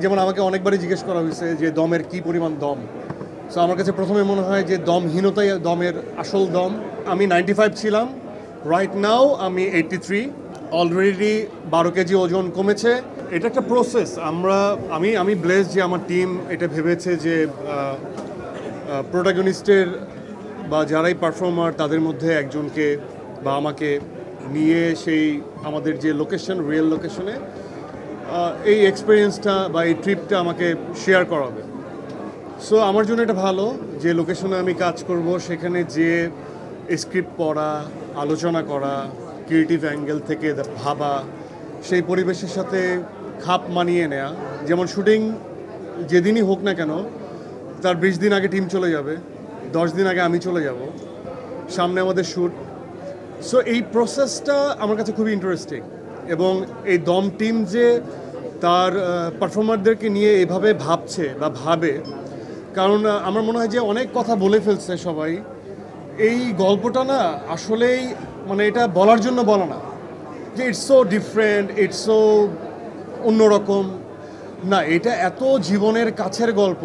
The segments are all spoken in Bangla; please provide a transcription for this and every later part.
যেমন আমাকে অনেকবারই জিজ্ঞেস করা হয়েছে যে দমের কি পরিমাণ দম। সো আমার কাছে প্রথমে মনে হয় যে দমহীনতাই দমের আসল দম। আমি 95 ছিলাম, রাইট নাও আমি 83। অলরেডি 12 কেজি ওজন কমেছে। এটা একটা প্রসেস। আমি ব্লেস যে আমার টিম এটা ভেবেছে যে প্রোটাগনিস্টের বা যারাই পারফর্মার তাদের মধ্যে একজনকে বা আমাকে নিয়ে সেই আমাদের যে লোকেশন, রিয়েল লোকেশনে এই এক্সপিরিয়েন্সটা বা এই ট্রিপটা আমাকে শেয়ার করাবে। সো আমার জন্য এটা ভালো যে লোকেশনে আমি কাজ করব, সেখানে যে স্ক্রিপ্ট পড়া, আলোচনা করা, ক্রিয়েটিভ অ্যাঙ্গেল থেকে ভাবা, সেই পরিবেশের সাথে খাপ মানিয়ে নেওয়া। যেমন শুটিং যেদিনই হোক না কেন, তার 20 দিন আগে টিম চলে যাবে, 10 দিন আগে আমি চলে যাব, সামনে আমাদের শ্যুট। সো এই প্রসেসটা আমার কাছে খুবই ইন্টারেস্টিং। এবং এই দম টিম যে তার পারফর্মারদেরকে নিয়ে এভাবে ভাবছে বা ভাবে, কারণ আমার মনে হয় যে অনেক কথা বলে ফেলছে সবাই। এই গল্পটা না আসলেই মানে এটা বলার জন্য বলা না যে it's so different, it's so অন্যরকম না, এটা এত জীবনের কাছের গল্প।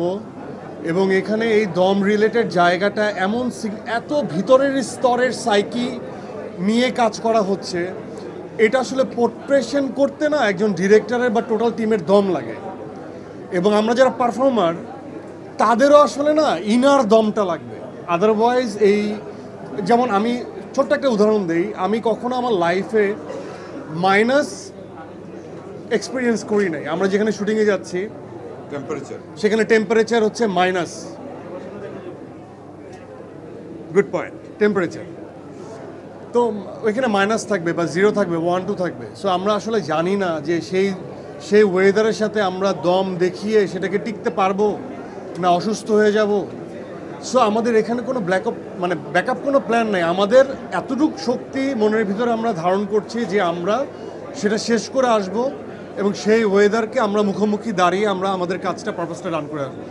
এবং এখানে এই দম রিলেটেড জায়গাটা এমন এত ভিতরের স্তরের সাইকি নিয়ে কাজ করা হচ্ছে, এটা আসলে পোর্ট্রেশন করতে না একজন ডিরেক্টরের বা টোটাল টিমের দম লাগে। এবং আমরা যারা পারফর্মার তাদেরও আসলে না ইনার দমটা লাগবে, আদারওয়াইজ এই যেমন আমি ছোট্ট একটা উদাহরণ দিই, আমি কখনো আমার লাইফে মাইনাস এক্সপিরিয়েন্স করি নাই। আমরা যেখানে শুটিংয়ে যাচ্ছি সেখানে টেম্পারেচার হচ্ছে মাইনাস, গুড পয়েন্ট, টেম্পারেচার তো ওইখানে মাইনাস থাকবে বা 0 থাকবে, 1, 2 থাকবে। সো আমরা আসলে জানি না যে সেই ওয়েদারের সাথে আমরা দম দেখিয়ে সেটাকে টিকতে পারবো না অসুস্থ হয়ে যাব। সো আমাদের এখানে কোনো ব্যাকআপ কোনো প্ল্যান নেই। আমাদের এতটুকু শক্তি মনের ভিতরে আমরা ধারণ করছি যে আমরা সেটা শেষ করে আসব এবং সেই ওয়েদারকে আমরা মুখোমুখি দাঁড়িয়ে আমরা আমাদের কাজটা পারপাসটা রান করে আসবো।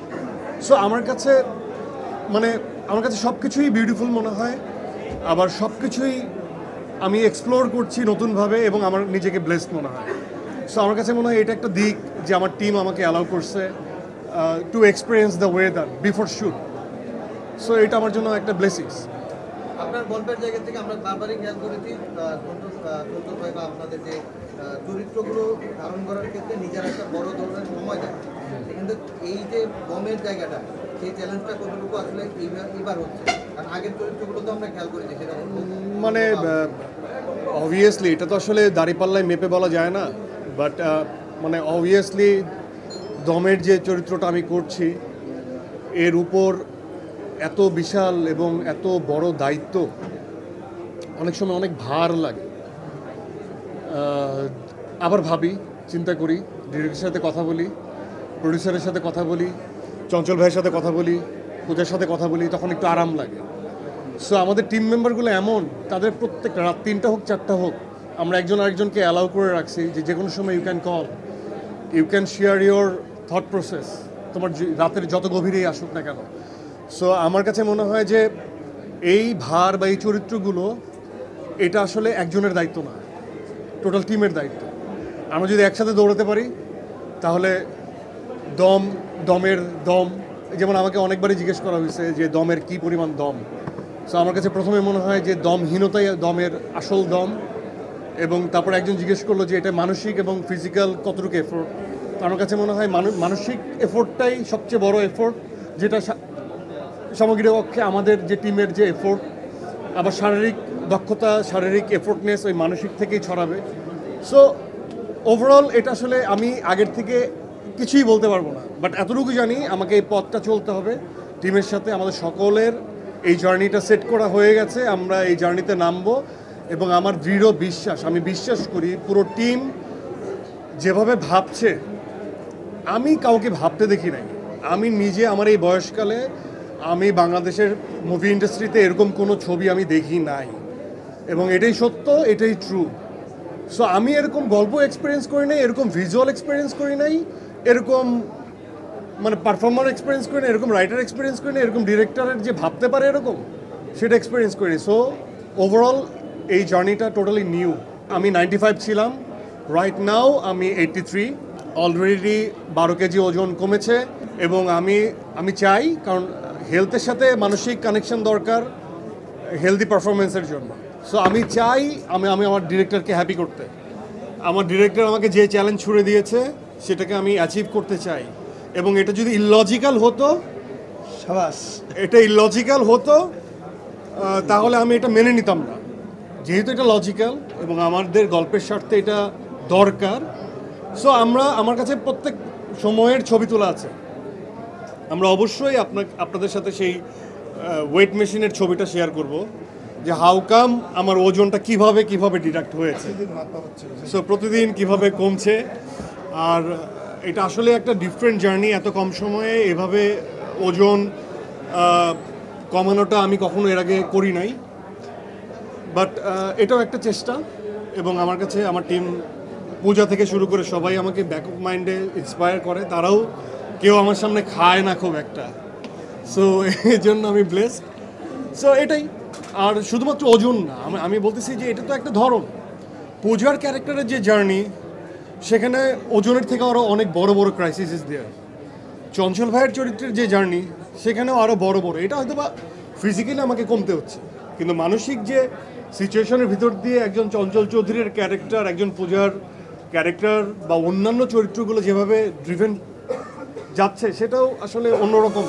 সো আমার কাছে সব কিছুই বিউটিফুল মনে হয়, আবার সব কিছুই আমি এক্সপ্লোর করছি নতুনভাবে এবং আমার নিজেকে ব্লেসড মনে হয়। সো আমার কাছে মনে হয় এটা একটা দিক যে আমার টিম আমাকে অ্যালাউ করছে to experience the weather before shoot. So এটা আমার জন্য একটা ব্লেসিংস। আপনার গল্পের জায়গা থেকে আমরা বারবারই খেয়াল করেছি ভাই বা আপনাদের যে চরিত্রগুলো ধারণ করার ক্ষেত্রে নিজের একটা বড় ধরনের সময় দেয়, কিন্তু এই যে বমের জায়গাটা সেই চ্যালেঞ্জটা কতটুকু আসলে এবার হচ্ছে, কারণ আগের চরিত্রগুলো তো আমরা খেয়াল করেছি সেটা মানে অবভিয়াসলি এটা তো আসলে দাঁড়িপাল্লায় মেপে বলা যায় না, বাট মানে অবভিয়াসলি দমের যে চরিত্রটা আমি করছি এর উপর এত বিশাল এবং এত বড় দায়িত্ব, অনেক সময় অনেক ভার লাগে। আবার ভাবি, চিন্তা করি, ডিরেক্টরের সাথে কথা বলি, প্রডিউসারের সাথে কথা বলি, চঞ্চল ভাইয়ের সাথে কথা বলি, পূজার সাথে কথা বলি, তখন একটু আরাম লাগে। সো আমাদের টিম মেম্বারগুলো এমন, তাদের প্রত্যেকটা রাত 3টা হোক 4টা হোক, আমরা একজন আরেকজনকে অ্যালাউ করে রাখছি যে কোনো সময় you can call, you can share your thought process, তোমার রাতের যত গভীরেই আসুক না কেন। সো আমার কাছে মনে হয় যে এই ভার বা এই চরিত্রগুলো এটা আসলে একজনের দায়িত্ব না, টোটাল টিমের দায়িত্ব। আমরা যদি একসাথে দৌড়াতে পারি তাহলে দমের দম, যেমন আমাকে অনেকবারই জিজ্ঞেস করা হয়েছে যে দমের কি পরিমাণ দম। সো আমার কাছে প্রথমে মনে হয় যে দমহীনতাই দমের আসল দম। এবং তারপর একজন জিজ্ঞেস করলো যে এটা মানসিক এবং ফিজিক্যাল কতটুকু এফোর্ট। আমার কাছে মনে হয় মানসিক এফোর্টটাই সবচেয়ে বড় এফোর্ট, যেটা সামগ্রিক পক্ষে আমাদের যে টিমের যে এফোর্ট, আবার শারীরিক দক্ষতা, শারীরিক এফোর্টনেস ওই মানসিক থেকেই ছড়াবে। সো ওভারঅল এটা আসলে আমি আগের থেকে কিছুই বলতে পারবো না, বাট এতটুকু জানি আমাকে এই পথটা চলতে হবে টিমের সাথে। আমাদের সকলের এই জার্নিটা সেট করা হয়ে গেছে, আমরা এই জার্নিতে নামবো। এবং আমার দৃঢ় বিশ্বাস, আমি বিশ্বাস করি পুরো টিম যেভাবে ভাবছে আমি কাউকে ভাবতে দেখি নাই। আমি নিজে আমার এই বয়সকালে আমি বাংলাদেশের মুভি ইন্ডাস্ট্রিতে এরকম কোনো ছবি আমি দেখি নাই, এবং এটাই সত্য, এটাই ট্রু। সো আমি এরকম গল্প এক্সপিরিয়েন্স করি নাই, এরকম ভিজুয়াল এক্সপিরিয়েন্স করি নাই, এরকম পারফর্মার এক্সপিরিয়েন্স করি না, এরকম রাইটার এক্সপিরিয়েন্স করি না, এরকম ডিরেক্টরের যে ভাবতে পারে এরকম সেটা এক্সপিরিয়েন্স করি। সো ওভারঅল এই জার্নিটা টোটালি নিউ। আমি 95 ছিলাম, রাইট নাও আমি 83। অলরেডি 12 কেজি ওজন কমেছে এবং আমি চাই, কারণ হেলথের সাথে মানসিক কানেকশন দরকার হেলদি পারফরমেন্সের জন্য। সো আমি চাই আমি আমার ডিরেক্টরকে হ্যাপি করতে। আমার ডিরেক্টর আমাকে যে চ্যালেঞ্জ ছুড়ে দিয়েছে সেটাকে আমি অ্যাচিভ করতে চাই, এবং এটা যদি ইললজিক্যাল হতো, এটা ইললজিক্যাল হতো তাহলে আমি এটা মেনে নিতাম না। যেহেতু এটা লজিক্যাল এবং আমাদের গল্পের স্বার্থে এটা দরকার, সো আমার কাছে প্রত্যেক সময়ের ছবি তোলা আছে। আমরা অবশ্যই আপনাদের সাথে সেই ওয়েট মেশিনের ছবিটা শেয়ার করব, যে হাউ কাম আমার ওজনটা কিভাবে ডিডাক্ট হয়েছে, সো প্রতিদিন কিভাবে কমছে। আর এটা আসলে একটা ডিফারেন্ট জার্নি। এত কম সময়ে এভাবে ওজন কমানোটা আমি কখনো এর আগে করি নাই, বাট এটাও একটা চেষ্টা। এবং আমার কাছে আমার টিম, পূজা থেকে শুরু করে সবাই আমাকে ব্যাক অফ মাইন্ডে ইন্সপায়ার করে। তারাও কেউ আমার সামনে খায় না খুব একটা, সো এই জন্য আমি ব্লেসড। সো এটাই। আর শুধুমাত্র ওজন না, আমি বলতেছি যে এটা তো একটা ধরন। পূজার ক্যারেক্টারের যে জার্নি, সেখানে ওজনের থেকে আরও অনেক বড় বড় ক্রাইসিস ইজ দেয়ার। চঞ্চল ভাইয়ের চরিত্রের যে জার্নি, সেখানেও আরও বড় এটা হয়তো বা ফিজিক্যালি আমাকে কমতে হচ্ছে, কিন্তু মানসিক যে সিচুয়েশনের ভিতর দিয়ে একজন চঞ্চল চৌধুরীর ক্যারেক্টার, একজন পূজার ক্যারেক্টার বা অন্যান্য চরিত্রগুলো যেভাবে ড্রিভেন যাচ্ছে, সেটাও আসলে অন্যরকম।